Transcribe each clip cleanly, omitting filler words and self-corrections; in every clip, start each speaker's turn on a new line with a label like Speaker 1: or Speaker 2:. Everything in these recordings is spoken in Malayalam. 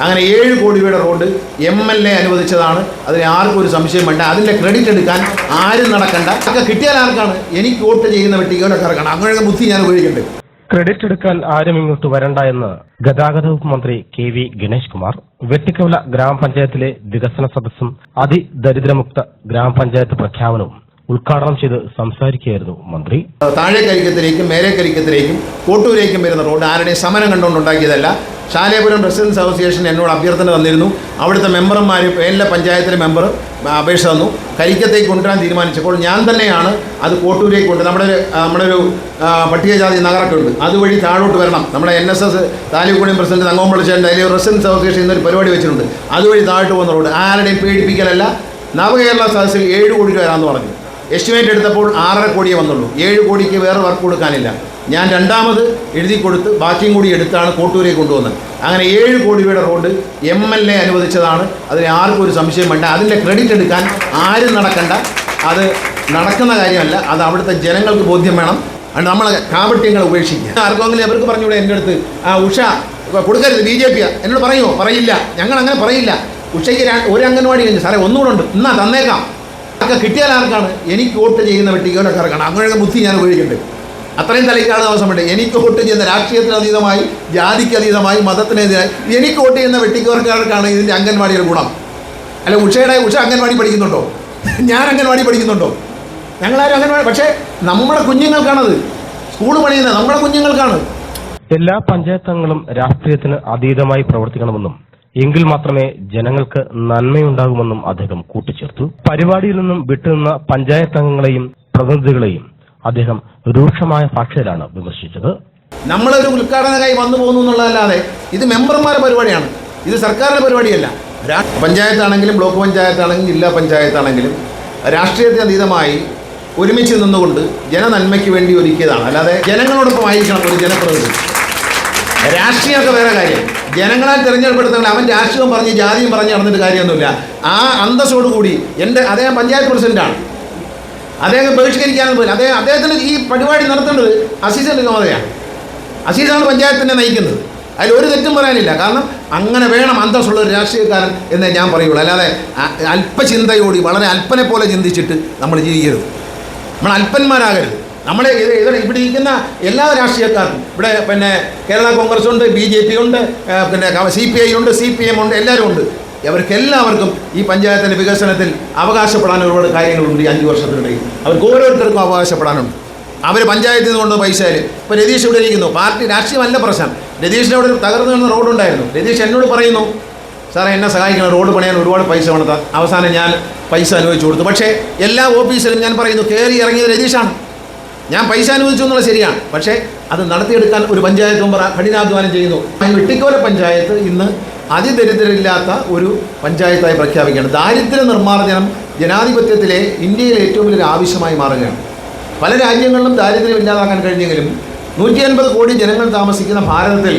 Speaker 1: അങ്ങനെ 7 കോടി രൂപയുടെ റോഡ് MLA അനുവദിച്ചതാണ്. അതിന് ആർക്കും ഒരു സംശയം വേണ്ട. അതിൻ്റെ ക്രെഡിറ്റ് എടുക്കാൻ ആരും നടക്കണ്ട. ഒക്കെ കിട്ടിയാൽ ആർക്കാണ്? എനിക്ക് വോട്ട് ചെയ്യുന്ന വെട്ടികളൊക്കെ അങ്ങനെ ബുദ്ധി ഞാൻ ഉപയോഗിക്കട്ടെ.
Speaker 2: ക്രെഡിറ്റ് എടുക്കാൻ ആരും ഇങ്ങോട്ട് വരണ്ട എന്ന് ഗതാഗത വകുപ്പ് മന്ത്രി KV ഗണേഷ് കുമാർ വെട്ടിക്കവല ഗ്രാമപഞ്ചായത്തിലെ വികസന സദസ്സും അതിദരിദ്രമുക്ത ഗ്രാമപഞ്ചായത്ത് പ്രഖ്യാപനവും ഉദ്ഘാടനം ചെയ്ത് സംസാരിക്കുകയായിരുന്നു മന്ത്രി.
Speaker 1: താഴേക്കരിക്കത്തിലേക്കും മേലേക്കരിക്കത്തിലേക്കും കോട്ടൂരേക്കും വരുന്ന റോഡ് ആരുടെയും സമരം കണ്ടുകൊണ്ടുണ്ടാക്കിയതല്ല. ശാലേപുരം റെസിഡൻസ് അസോസിയേഷൻ എന്നോട് അഭ്യർത്ഥന തന്നിരുന്നു. അവിടുത്തെ മെമ്പർമാർ എല്ലാ പഞ്ചായത്തിലെ മെമ്പർ അപേക്ഷ തന്നു. കരിക്കത്തേക്ക് കൊണ്ടുവരാൻ തീരുമാനിച്ചപ്പോൾ ഞാൻ തന്നെയാണ് അത് കോട്ടൂരേക്ക് കൊണ്ട് നമ്മുടെ ഒരു പട്ടികജാതി നഗരമൊക്കെ ഉണ്ട്, അതുവഴി താഴോട്ട് വരണം. നമ്മുടെ NSS താലൂക്ക് യൂണിയൻ പ്രസിഡന്റ് തങ്കോമ്പളച്ചേൻ്റെ അതിൽ റെസിഡൻസ് അസോസിയേഷൻ എന്നൊരു പരിപാടി വെച്ചിട്ടുണ്ട്. അതുവഴി താഴോട്ട് പോകുന്ന റോഡ് ആരുടെയും പേടിപ്പിക്കലല്ല. നവകേരള സദസ്സിൽ 7 കോടി രൂപ വരാമെന്ന് പറഞ്ഞു. എസ്റ്റിമേറ്റ് എടുത്തപ്പോൾ 6.5 കോടിയേ വന്നുള്ളൂ. 7 കോടിക്ക് വേറെ വർക്ക് കൊടുക്കാനില്ല. ഞാൻ രണ്ടാമത് എഴുതി കൊടുത്ത് ബാക്കിയും കൂടി എടുത്താണ് കോട്ടൂരേക്ക് കൊണ്ടുവന്നത്. അങ്ങനെ 7 കോടി രൂപയുടെ റോഡ് MLA അനുവദിച്ചതാണ്. അതിന് ആർക്കും ഒരു സംശയം വേണ്ട. അതിൻ്റെ ക്രെഡിറ്റ് എടുക്കാൻ ആരും നടക്കണ്ട. അത് നടക്കുന്ന കാര്യമല്ല. അത് അവിടുത്തെ ജനങ്ങൾക്ക് ബോധ്യം വേണം. അത് നമ്മൾ കാപട്യങ്ങൾ ഉപേക്ഷിക്കുക. ആർക്കെങ്കിലും അവർക്ക് പറഞ്ഞൂടെ എൻ്റെ അടുത്ത് ഉഷ കൊടുക്കരുത് BJP എന്നോട് പറയുമോ? പറയില്ല. ഞങ്ങൾ അങ്ങനെ പറയില്ല. ഉഷയ്ക്ക് ഒരു അംഗൻവാടി കഴിഞ്ഞു സാറേ ഒന്നുകൂടെ ഉണ്ട്, എന്നാ തന്നേക്കാം. ഒക്കെ കിട്ടിയാൽ ആർക്കാണ്? എനിക്ക് വോട്ട് ചെയ്യുന്ന വെട്ടികളൊക്കെ ഇറക്കണം. അങ്ങനെ ബുദ്ധി ഞാൻ ഉപയോഗിക്കട്ടെ. അത്രയും തലയ്ക്കാണ് ദിവസമുണ്ട്. എനിക്ക് വോട്ട് ചെയ്യുന്ന രാഷ്ട്രീയത്തിന് അതീതമായി, ജാതിക്ക് അതീതമായി, മതത്തിനെതിരായി എനിക്ക് വോട്ട് ചെയ്യുന്ന വെട്ടിക്കവർക്കാർക്കാണ് ഇതിൻ്റെ അംഗൻവാടിയുടെ ഗുണം. അല്ല ഉഷ അംഗൻവാടി പഠിക്കുന്നുണ്ടോ? ഞാൻ അംഗൻവാടി പഠിക്കുന്നുണ്ടോ? ഞങ്ങളാരും അംഗൻവാടി. പക്ഷേ നമ്മുടെ കുഞ്ഞുങ്ങൾക്കാണത്. സ്കൂൾ പണിയുന്നത് നമ്മുടെ കുഞ്ഞുങ്ങൾക്കാണ്.
Speaker 2: എല്ലാ പഞ്ചായത്തങ്ങളും രാഷ്ട്രീയത്തിന് അതീതമായി പ്രവർത്തിക്കണമെന്നും എങ്കിൽ മാത്രമേ ജനങ്ങൾക്ക് നന്മയുണ്ടാകുമെന്നും അദ്ദേഹം കൂട്ടിച്ചേർത്തു. പരിപാടിയിൽ നിന്നും വിട്ടുനിന്ന പഞ്ചായത്ത് അംഗങ്ങളെയും പ്രതിനിധികളെയും അദ്ദേഹം രൂക്ഷമായ ഭാഷയിലാണ് വിമർശിച്ചത്.
Speaker 1: നമ്മളൊരു ഉദ്ഘാടനമായി വന്നു പോകുന്നു എന്നുള്ളതല്ലാതെ ഇത് മെമ്പർമാരുടെ പരിപാടിയാണ്, ഇത് സർക്കാരിൻ്റെ പരിപാടിയല്ല. പഞ്ചായത്താണെങ്കിലും ബ്ലോക്ക് പഞ്ചായത്താണെങ്കിലും ജില്ലാ പഞ്ചായത്താണെങ്കിലും രാഷ്ട്രീയത്തിന് അതീതമായി ഒരുമിച്ച് നിന്നുകൊണ്ട് ജനനന്മയ്ക്ക് വേണ്ടി ഒരുക്കിയതാണ്. അല്ലാതെ ജനങ്ങളോടൊപ്പം ആയിരിക്കണം ഒരു ജനപ്രതിനിധി. രാഷ്ട്രീയമൊക്കെ വേറെ കാര്യം. ജനങ്ങളാൽ തിരഞ്ഞെടുപ്പെടുത്തണം. അവൻ രാഷ്ട്രീയവും പറഞ്ഞ് ജാതിയും പറഞ്ഞ് നടന്നിട്ട് കാര്യമൊന്നുമില്ല. ആ അന്തസ്സോടുകൂടി അദ്ദേഹം പഞ്ചായത്ത് പ്രസിഡന്റാണ്. അദ്ദേഹം ബഹിഷ്കരിക്കാനൊന്നും പോയില്ല. അദ്ദേഹത്തിന് ഈ പരിപാടി നടത്തേണ്ടത് അസീസിൻ്റെ ചുമതലയാണ്. അസീസാണ് പഞ്ചായത്തിനെ നയിക്കുന്നത്. അതിൽ ഒരു തെറ്റും പറയാനില്ല. കാരണം അങ്ങനെ വേണം അന്തസ്സുള്ള ഒരു രാഷ്ട്രീയക്കാരൻ എന്നേ ഞാൻ പറയുള്ളൂ. അല്ലാതെ അല്പചിന്തയോടി വളരെ അല്പനെ പോലെ ചിന്തിച്ചിട്ട് നമ്മൾ ജീവിക്കരുത്. നമ്മൾ അല്പന്മാരാകരുത്. നമ്മളെ ഇവിടെ ഇരിക്കുന്ന എല്ലാ രാഷ്ട്രീയക്കാർക്കും ഇവിടെ കേരള കോൺഗ്രസ് ഉണ്ട്, BJP ഉണ്ട്, CPI ഉണ്ട്, CPM ഉണ്ട്, എല്ലാവരും ഉണ്ട്. അവർക്കെല്ലാവർക്കും ഈ പഞ്ചായത്തിൻ്റെ വികസനത്തിൽ അവകാശപ്പെടാൻ ഒരുപാട് കാര്യങ്ങളുണ്ട്. ഈ 5 വർഷത്തിനിടയിൽ അവർക്ക് ഓരോരുത്തർക്കും അവകാശപ്പെടാനുണ്ട്. അവർ പഞ്ചായത്തിൽ നിന്ന് കൊണ്ട് പൈസ ഇപ്പോൾ രതീഷ് ഇവിടെ ഇരിക്കുന്നു. പാർട്ടി രാഷ്ട്രീയമല്ല പ്രശ്നം. രതീഷിൻ്റെ അവിടെ തകർന്നു കിടന്ന റോഡുണ്ടായിരുന്നു. രതീഷ് എന്നോട് പറയുന്നു, സാറേ എന്നെ സഹായിക്കണം, റോഡ് പണിയാൻ ഒരുപാട് പൈസ വേണം. അവസാനം ഞാൻ പൈസ അനുവദിച്ചു കൊടുത്തു. പക്ഷേ എല്ലാ ഓഫീസിലും ഞാൻ പറയുന്നു കയറി ഇറങ്ങിയത് രതീഷാണ്. ഞാൻ പൈസ അനുവദിച്ചു എന്നുള്ളത് ശരിയാണ്. പക്ഷേ അത് നടത്തിയെടുക്കാൻ ഒരു പഞ്ചായത്ത് മെമ്പർ കഠിനാധ്വാനം ചെയ്യുന്നു. വെട്ടിക്കോല പഞ്ചായത്ത് ഇന്ന് അതിദരിദ്രരില്ലാത്ത ഒരു പഞ്ചായത്തായി പ്രഖ്യാപിക്കുകയാണ്. ദാരിദ്ര്യ നിർമ്മാർജ്ജനം ജനാധിപത്യത്തിലെ ഇന്ത്യയിലെ ഏറ്റവും വലിയൊരു ആവശ്യമായി മാറുകയാണ്. പല രാജ്യങ്ങളിലും ദാരിദ്ര്യം ഇല്ലാതാക്കാൻ കഴിഞ്ഞെങ്കിലും 150 കോടി ജനങ്ങൾ താമസിക്കുന്ന ഭാരതത്തിൽ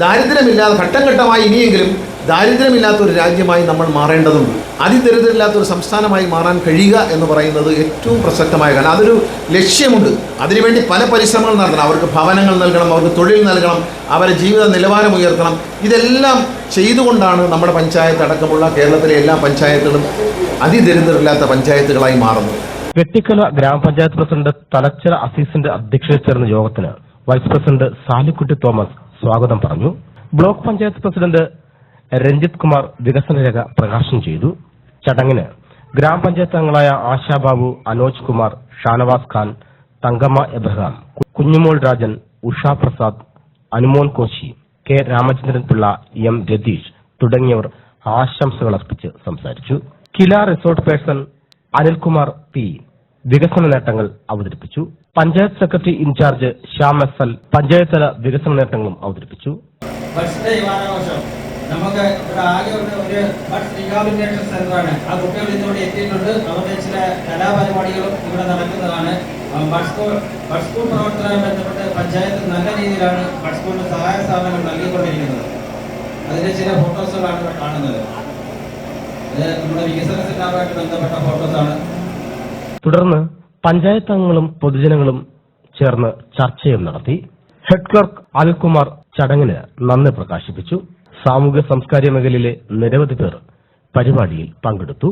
Speaker 1: ദാരിദ്ര്യമില്ലാതെ ഘട്ടം ഘട്ടമായി ഇനിയെങ്കിലും ദാരിദ്ര്യമില്ലാത്ത ഒരു രാജ്യമായി നമ്മൾ മാറേണ്ടതുണ്ട്. അതിദരിദ്രമില്ലാത്ത ഒരു സംസ്ഥാനമായി മാറാൻ കഴിയുക എന്ന് പറയുന്നത് ഏറ്റവും പ്രസക്തമായ കാര്യം. അതൊരു ലക്ഷ്യമുണ്ട്. അതിനുവേണ്ടി പല പരിശ്രമങ്ങൾ നടത്തണം. അവർക്ക് ഭവനങ്ങൾ നൽകണം, അവർക്ക് തൊഴിൽ നൽകണം, അവരുടെ ജീവിത നിലവാരം ഉയർത്തണം. ഇതെല്ലാം ചെയ്തുകൊണ്ടാണ് നമ്മുടെ പഞ്ചായത്ത് അടക്കമുള്ള കേരളത്തിലെ എല്ലാ പഞ്ചായത്തുകളും അതിദരിദ്രമില്ലാത്ത പഞ്ചായത്തുകളായി മാറുന്നത്.
Speaker 2: വെട്ടിക്കല ഗ്രാമപഞ്ചായത്ത് പ്രസിഡന്റ് തലച്ചിറ അസീസിന്റെ അധ്യക്ഷതയിൽ ചേർന്ന യോഗത്തിന് വൈസ് പ്രസിഡന്റ് സാലിക്കുട്ടി തോമസ് സ്വാഗതം പറഞ്ഞു. ബ്ലോക്ക് പഞ്ചായത്ത് പ്രസിഡന്റ് രഞ്ജിത് കുമാർ വികസന രേഖ പ്രകാശനം ചെയ്തു. ചടങ്ങിന് ഗ്രാമപഞ്ചായത്ത് അംഗങ്ങളായ ആശാബാബു, അനോജ് കുമാർ, ഷാനവാസ് ഖാൻ, തങ്കമ്മ എബ്രഹാം, കുഞ്ഞുമോൾ രാജൻ, ഉഷാ പ്രസാദ്, അനുമോൻ കോശി, K രാമചന്ദ്രൻ പിള്ള, M രതീഷ് തുടങ്ങിയവർ ആശംസകൾ അർപ്പിച്ച് സംസാരിച്ചു. KILA resource person Anilkumar P വികസന നേട്ടങ്ങൾ അവതരിപ്പിച്ചു. Panchayat secretary incharge Shyam SL panchayat തല വികസന നേട്ടങ്ങളും അവതരിപ്പിച്ചു.
Speaker 3: നമുക്ക് ഇവിടെ ആകെ ഒരു ബഡ്സ് റീഹാബിലിറ്റേഷൻ സെന്ററാണ്. ആ കുട്ടികൾ ഇന്നിവിടെ എത്തിയിട്ടുണ്ട്. അവരുടെ ചില കലാപരിപാടികളും ഇവിടെ നടക്കുന്നതാണ്. ബഡ് സ്കൂൾ പ്രവർത്തനവുമായി ബന്ധപ്പെട്ട് പഞ്ചായത്ത് നല്ല രീതിയിലാണ് ബഡ് സ്കൂളിന് സഹായ സ്ഥാപനങ്ങൾ നൽകിക്കൊണ്ടിരിക്കുന്നത്. അതിന്റെ ചില ഫോട്ടോസുകളാണ് ഇവിടെ കാണുന്നത്. ഇത് നമ്മുടെ വികസന സെന്ററുമായിട്ട് ബന്ധപ്പെട്ട ഫോട്ടോസാണ്.
Speaker 2: തുടർന്ന് പഞ്ചായത്ത് അംഗങ്ങളും പൊതുജനങ്ങളും ചേർന്ന് ചർച്ചയും നടത്തി. ഹെഡ് ക്ലർക്ക് അനിൽകുമാർ ചടങ്ങിന് നന്ദി പ്രകാശിപ്പിച്ചു. സാമൂഹ്യ സാംസ്കാരിക മേഖലയിലെ നിരവധി പേർ പരിപാടിയിൽ പങ്കെടുത്തു.